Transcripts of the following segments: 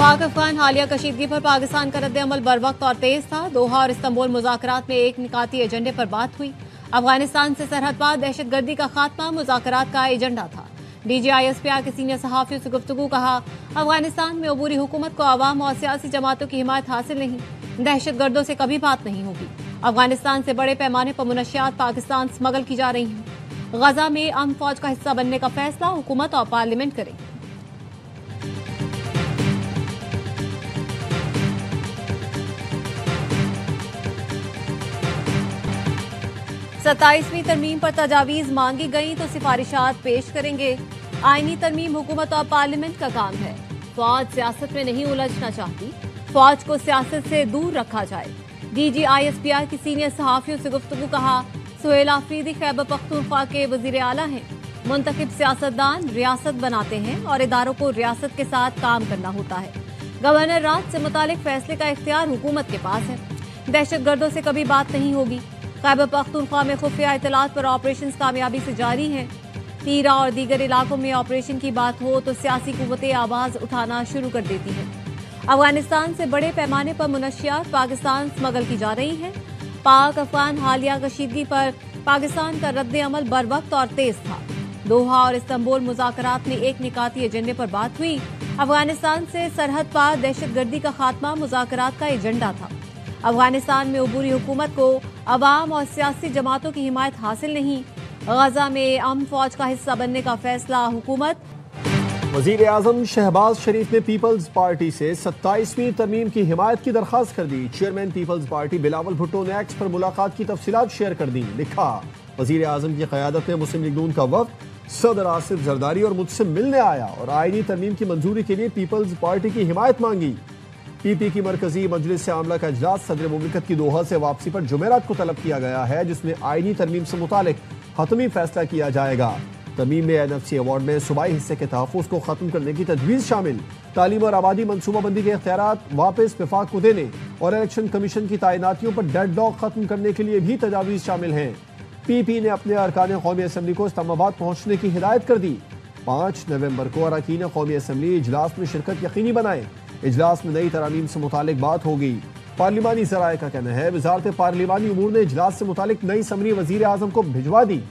पाक अफगान हालिया कशीदगी पर पाकिस्तान का रद्द-ए-अमल बर वक्त और तेज था। दोहा और इस्तांबुल मुज़ाकरात में एक निकाती एजेंडे पर बात हुई। अफगानिस्तान से सरहद पार दहशतगर्दी का खात्मा मुज़ाकरात का एजेंडा था। DGISPR के सीनियर सहाफ़ियों से गुफ्तगू कहा, अफगानिस्तान में अबूरी हुकूमत को आवाम और सियासी जमातों की हिमायत हासिल नहीं, दहशतगर्दों से कभी बात नहीं होगी। अफगानिस्तान से बड़े पैमाने पर मुनशियात पाकिस्तान स्मगल की जा रही हैं। गजा में अमन फौज का हिस्सा बनने का फैसला हुकूमत और पार्लियामेंट करेगी। 27वीं तरमीम पर तजावीज़ मांगी गई तो सिफारिशात पेश करेंगे। आईनी तरमीम हुकूमत और पार्लियामेंट का काम है। फौज सियासत में नहीं उलझना चाहती, फौज को सियासत से दूर रखा जाए। DGISPR की सीनियर सहाफ़ियों से गुफ्तगू कहा, सुहेल आफरीदी खैबर पख्तूनख्वा के वज़ीर आला हैं। मुंतखब सियासतदान रियासत बनाते हैं और इदारों को रियासत के साथ काम करना होता है। गवर्नर राज से मुतालिक फैसले का इख्तियार हुकूमत के पास है। दहशतगर्दों से कभी बात नहीं होगी। खैबर पख्तूनख्वा में खुफिया इतलात पर ऑपरेशन कामयाबी से जारी हैं। तीरा और दीगर इलाकों में ऑपरेशन की बात हो तो सियासी कुव्वतें आवाज उठाना शुरू कर देती हैं। अफगानिस्तान से बड़े पैमाने पर मुनशियात पाकिस्तान स्मगल की जा रही हैं। पाक अफगान हालिया कशीदगी पर पाकिस्तान का रद्द-ए-अमल बर वक्त और तेज था। दोहा और इस्तांबुल मुज़ाकरात में एक निकाती एजेंडे पर बात हुई। अफगानिस्तान से सरहद पार दहशतगर्दी का खात्मा मुज़ाकरात का एजेंडा था। अफगानिस्तान में अबूरी हुकूमत को अवाम और सियासी जमातों की हिमायत हासिल नहीं, गजा में अमन फौज का हिस्सा बनने का फैसला हुकूमत। वज़ीर आज़म शहबाज शरीफ ने पीपल्स पार्टी से 27वीं तरमीम की हिमायत की दरख्वास्त कर दी। Chairman Peoples Party Bilawal Bhutto ने एक्स पर मुलाकात की तफसीलात शेयर कर दी। लिखा, वज़ीर आज़म की क़यादत में मुस्लिम लीग नून का वफ़द सदर आसिफ जरदारी और मुझसे मिलने आया और आईनी तरमीम की मंजूरी के लिए पीपल्स पार्टी की हिमायत मांगी। PP की मरकजी मजलिस आमला का इजलास सदर मुमलिकत की दोहा से वापसी पर जुमेरात को तलब किया गया है, जिसमें आईनी तरमीम से मुतालिक हतमी फैसला किया जाएगा। तरमीम में NFC अवार्ड में सूबाई हिस्से के तहफ़्फ़ुज़ को खत्म करने की तजवीज़ शामिल, तालीम और आबादी मनसूबाबंदी के इख्तियारात वापस विफाक को देने और इलेक्शन कमीशन की तैनातियों पर डेडलॉक खत्म करने के लिए भी तजावीज़ शामिल हैं। PP ने अपने अरकान कौमी असम्बली को इस्लामाबाद पहुँचने की हिदायत कर दी। 5 नवंबर को अरकान कौमी असम्बली इजलास में शिरकत यकीनी बनाए। इजलास में नई तरामीम से मुतालिक बात होगी। पार्लिमानी ज़राए का कहना है, वज़ारत पार्लिमानी उमूर ने इजलास से मुतालिक नई समरी वज़ीर आज़म को भिजवा दी।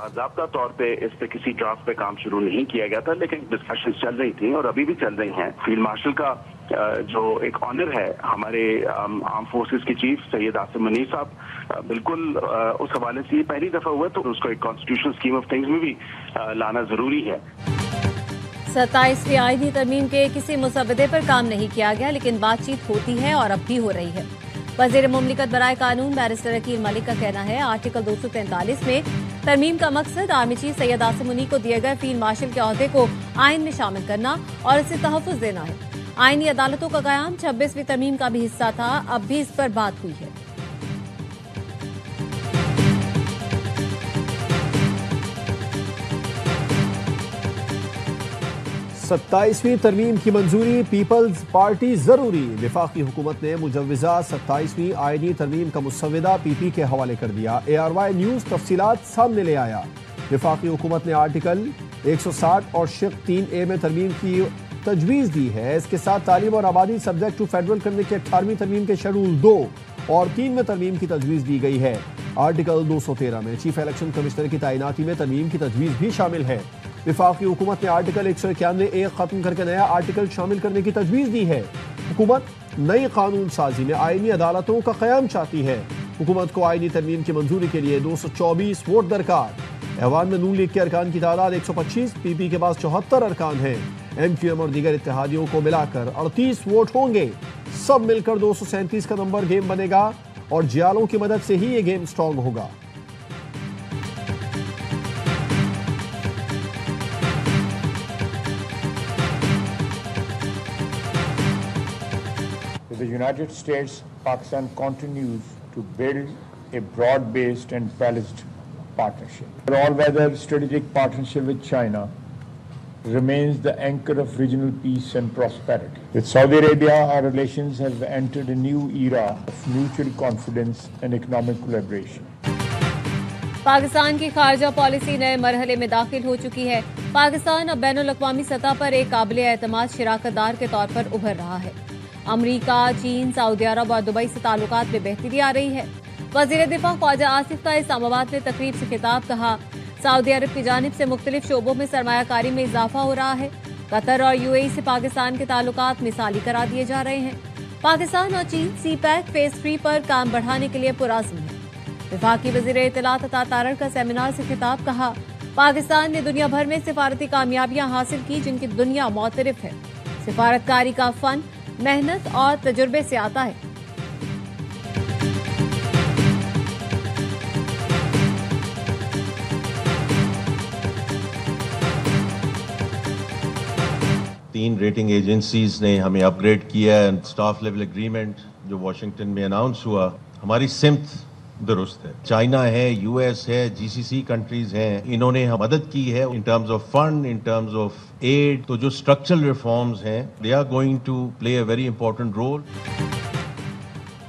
बाकायदा तौर पे इस पे किसी ड्राफ्ट पे काम शुरू नहीं किया गया था, लेकिन डिस्कशन चल रही थी और अभी भी चल रही हैं। फील्ड मार्शल का जो एक ऑनर है हमारे आर्म फोर्सेस के चीफ सैयद आसिम मुनीर साहब, बिल्कुल उस हवाले से ये पहली दफा हुआ तो उसको एक कॉन्स्टिट्यूशनल स्कीम ऑफ थिंग्स में भी लाना जरूरी है। 27वीं आईनी तरमीम के किसी मुसवदे पर काम नहीं किया गया, लेकिन बातचीत होती है और अब भी हो रही है। वज़ीर मुमलिकत बराए कानून बैरिस्टर अकील मलिक का कहना है, आर्टिकल 243 में तरमीम का मकसद आर्मी चीफ सैयद आसिम मुनीर को दिए गए फील्ड मार्शल के अहदे को आइन में शामिल करना और इसे तहफ़्फ़ुज़ देना है। आईनी अदालतों का क़याम 26वीं तरमीम का भी हिस्सा था, अब भी इस पर बात हुई है। सत्ताईसवीं तरमीम की मंजूरी पीपल्स पार्टी जरूरी। विफाकी हुकूमत ने मुजव्वज़ा 27वीं आईनी तरमीम का मुसव्वदा PP के हवाले कर दिया। ARY न्यूज़ तफसीलात सामने ले आया। विफाकी हुकूमत ने आर्टिकल 160 और शिक 3A में तरमीम की तजवीज़ दी है। इसके साथ तालीम और आबादी सब्जेक्ट टू फेडरल करने के 18वीं तरमीम के शेड्यूल 2 और 3 में तरमीम की तजवीज़ दी गई है। आर्टिकल 213 में चीफ इलेक्शन कमिश्नर की तैनाती में तरमीम की तजवीज़ भी शामिल है। विफाकी हुकूमत ने आर्टिकल 191 खत्म करके नया आर्टिकल शामिल करने की तजवीज़ दी है। हुकूमत नई कानून साजी में आईनी अदालतों का क़याम चाहती है। हुकूमत को आईनी तरमीम की मंजूरी के लिए 224 वोट दरकार। ऐवान में नून लीग के अरकान की तादाद 125, PP के पास 74 अरकान हैं। MQM और दीगर इत्तेहादियों को मिलाकर 38 वोट होंगे। सब मिलकर 237 का नंबर गेम बनेगा और जियालों की मदद से ही ये गेम स्ट्रॉन्ग होगा। With the United States, Pakistan continues to build a broad-based and balanced partnership. An all-weather strategic partnership with China remains the anchor of regional peace and prosperity. With Saudi Arabia, our relations have entered a new era of mutual confidence and economic collaboration. Pakistan की खारजा policy नए मरहले में दाखिल हो चुकी है। पाकिस्तान अब बैनुल-अक़वामी सतह पर एक काबिल-ए-एतमाद शिराकतदार के तौर पर उभर रहा है। अमरीका, चीन, सऊदी अरब और दुबई से ताल्लुकात में बेहतरी आ रही है। वज़ीर दिफा ख्वाजा आसिफ का इस्लामाबाद में तकरीब से खिताब कहा, सऊदी अरब की जानिब से मुख्तलिफ शोबों में सरमायाकारी में इजाफा हो रहा है। कतर और यूएई से पाकिस्तान के ताल्लुकात मिसाली करार दिए जा रहे हैं। पाकिस्तान और चीन CPEC फेज 3 पर काम बढ़ाने के लिए पुरअज़्म है। वफाकी वज़ीर इत्तलात अता तारड़ का सेमिनार से खिताब कहा, पाकिस्तान ने दुनिया भर में सिफारती कामयाबियां हासिल की जिनकी दुनिया मोतरफ है। सिफारतकारी का फन मेहनत और तजुर्बे से आता है। तीन रेटिंग एजेंसीज ने हमें अपग्रेड किया है। स्टाफ लेवल एग्रीमेंट जो वॉशिंगटन में अनाउंस हुआ, हमारी सिमत दुरुस्त है। चाइना है, यूएस है, GCC कंट्रीज हैं, इन्होंने हम मदद की है in terms of fund, in terms of aid. तो जो स्ट्रक्चरल रिफॉर्म्स हैं, they are going to play a very important role.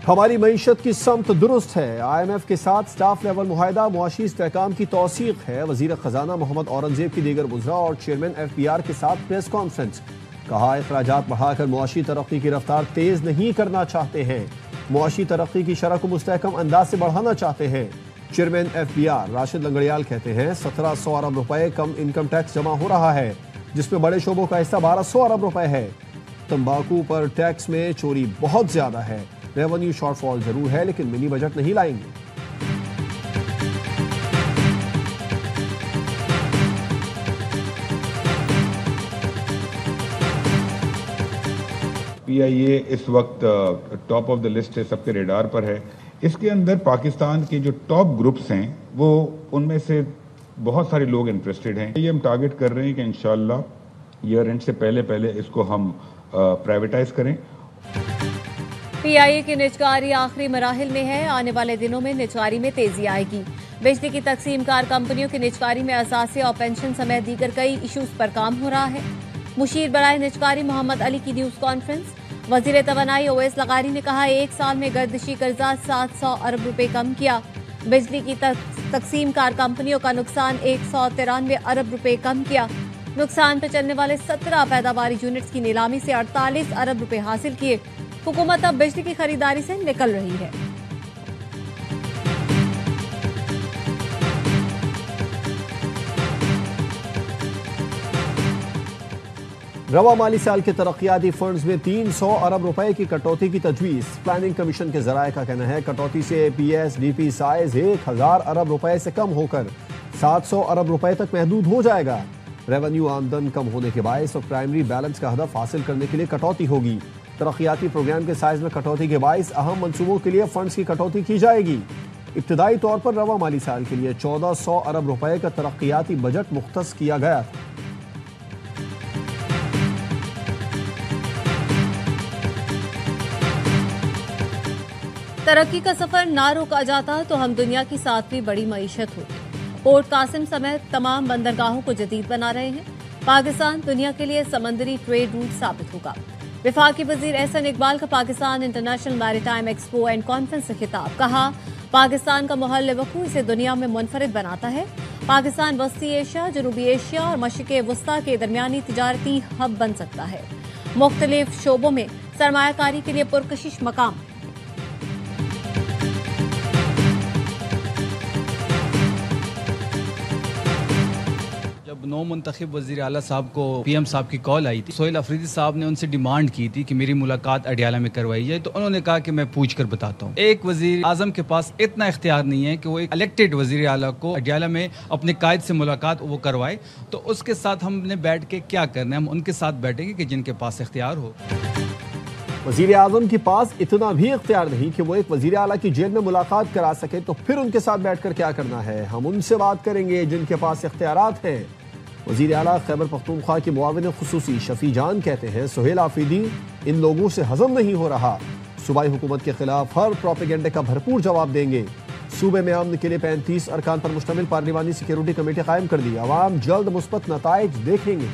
हमारी मईशत की समत दुरुस्त है। IMF के साथ स्टाफ लेवल मुआहिदा मुआशी इस्तेहकाम की तौसीक है। वजीर खजाना मोहम्मद औरंगजेब की दीगर वज़रा और चेयरमैन FBR के साथ प्रेस कॉन्फ्रेंस। कहा, अखराजात बढ़ाकर मुआशी तरक्की की रफ्तार तेज नहीं करना चाहते हैं। मुआशी तरक्की की शरह को मुस्तहकम अंदाज से बढ़ाना चाहते हैं। चेयरमैन FBR राशिद लंगड़ियाल कहते हैं, 1700 अरब रुपए कम इनकम टैक्स जमा हो रहा है, जिसमें बड़े शोबों का हिस्सा 1200 अरब रुपए है। तंबाकू पर टैक्स में चोरी बहुत ज्यादा है। रेवेन्यू शॉर्टफॉल जरूर है, लेकिन मिनी बजट नहीं लाएंगे। PIA इस वक्त टॉप ऑफ द लिस्ट है, सबके रेडार पर है। इसके अंदर पाकिस्तान के जो टॉप ग्रुप्स हैं, वो उनमें से बहुत सारे लोग इंटरेस्टेड हैं। ये हम टारगेट कर रहे हैं कि इंशाल्लाह ईयर एंड से पहले इसको हम प्राइवेटाइज करें। PIA की निजकारी आखिरी मराहिल में है। आने वाले दिनों में निजकारी में तेजी आएगी। बिजली की तकसीम कार कंपनियों की निजकारी में असासे और पेंशन समेत दीगर कई इशूज पर काम हो रहा है। मुशीर बराए निजकारी मोहम्मद अली की न्यूज कॉन्फ्रेंस। वजीर तवानाई ओवैस लगारी ने कहा, एक साल में गर्दिशी कर्जा 700 अरब रुपए कम किया। बिजली की तकसीम कार कंपनियों का नुकसान 193 अरब रुपए कम किया। नुकसान पर चलने वाले 17 पैदावारी यूनिट्स की नीलामी से 48 अरब रुपए हासिल किए। हुकूमत अब बिजली की खरीदारी से निकल रही है। रवा माली साल के तरक्याती फंड्स में 300 अरब रुपए की कटौती की तजवीज़। प्लानिंग कमीशन के जराये का कहना है, कटौती से PSDP साइज 1000 अरब रुपए से कम होकर 700 अरब रुपए तक महदूद हो जाएगा। रेवेन्यू आमदन कम होने के बायस और प्राइमरी बैलेंस का हदफ हासिल करने के लिए कटौती होगी। तरक्याती प्रोग्राम के साइज में कटौती के बायस अहम मंसूबों के लिए फंड्स की कटौती की जाएगी। इब्तदाई तौर पर रवा माली साल के लिए 1400 अरब रुपए का तरक्याती बजट मुख्तस किया गया था। तरक्की का सफर ना रोका जाता तो हम दुनिया की 7वीं बड़ी मईशत होती। पोर्ट कासिम समेत तमाम बंदरगाहों को जदीद बना रहे हैं। पाकिस्तान दुनिया के लिए समंदरी ट्रेड रूट साबित होगा। वफाकी वजीर एहसन इकबाल का Pakistan international maritime expo and conference से खिताब। कहा, पाकिस्तान का महल वकूअ इसे दुनिया में मुनफरिद बनाता है। पाकिस्तान वस्ती एशिया, जनूबी एशिया और मशरिक़ वस्ता के दरमियानी तिजारती हब बन सकता है। मुख्तलिफ शोबों में सरमायाकारी के लिए पुरकशिश मकाम। नौ मुंतखब वज़ीर आला साहब को PM साहब की कॉल आई थी। सोहेल अफरीदी साहब ने उनसे डिमांड की थी कि मेरी मुलाकात अडियाला में करवाई जाए, तो उन्होंने कहा कि मैं पूछ कर बताता हूँ। एक वज़ीर आज़म के पास इतना इख्तियार नहीं है कि वो एक इलेक्टेड वज़ीर आला को अडियाला में अपने कायद से मुलाकात वो करवाए, तो उसके साथ हमने बैठ के क्या करना है, हम उनके साथ बैठेंगे कि जिनके पास इख्तियार हो। वज़ीर आज़म के पास इतना भी इख्तियार नहीं कि वो एक वज़ीर आला की जेल में मुलाकात करा सके, तो फिर उनके साथ बैठकर क्या करना है। हम उनसे बात करेंगे जिनके पास इख्तियारात हैं। वज़ीर आला खैबर पख्तूनख्वा के मुआविन खुसूसी शफी जान कहते हैं, सोहेल आफरीदी इन लोगों से हजम नहीं हो रहा। सूबाई हुकूमत के खिलाफ हर प्रोपेगेंडे का भरपूर जवाब देंगे। सूबे में अमन के लिए 35 अरकान पर मुश्तमिल पार्लिमानी सिक्योरिटी कमेटी कायम कर दी। अवाम जल्द मुस्बत नताइज देखेंगे।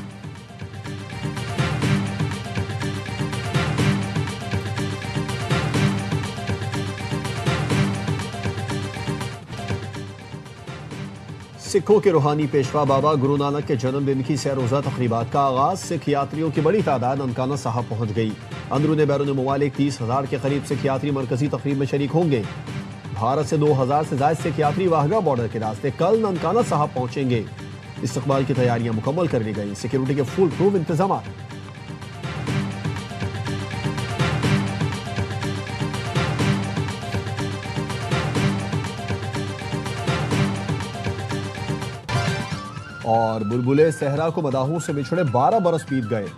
सिखों के रूहानी पेशवा बाबा गुरु नानक के जन्मदिन की सैर-रोज़ा तकरीबात का आगाज। सिख यात्रियों की बड़ी तादाद ननकाना साहब पहुंच गई। अंदरून बैरून मुमालिक 30,000 के करीब सिख यात्री मरकजी तकरीब में शरीक होंगे। भारत से 2,000 से ज्यादा सिख यात्री वाहगा बॉर्डर के रास्ते कल ननकाना साहब पहुंचेंगे। इस्तकबाल की तैयारियां मुकम्मल कर ली गई। सिक्योरिटी के फुल प्रूफ इंतजाम। और बुलबुले सहरा को मदाहों से बिछड़े 12 बरस बीत गए।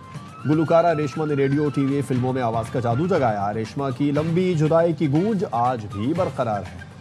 गुलकारा रेशमा ने रेडियो, टीवी, फिल्मों में आवाज का जादू जगाया। रेशमा की लंबी जुदाई की गूंज आज भी बरकरार है।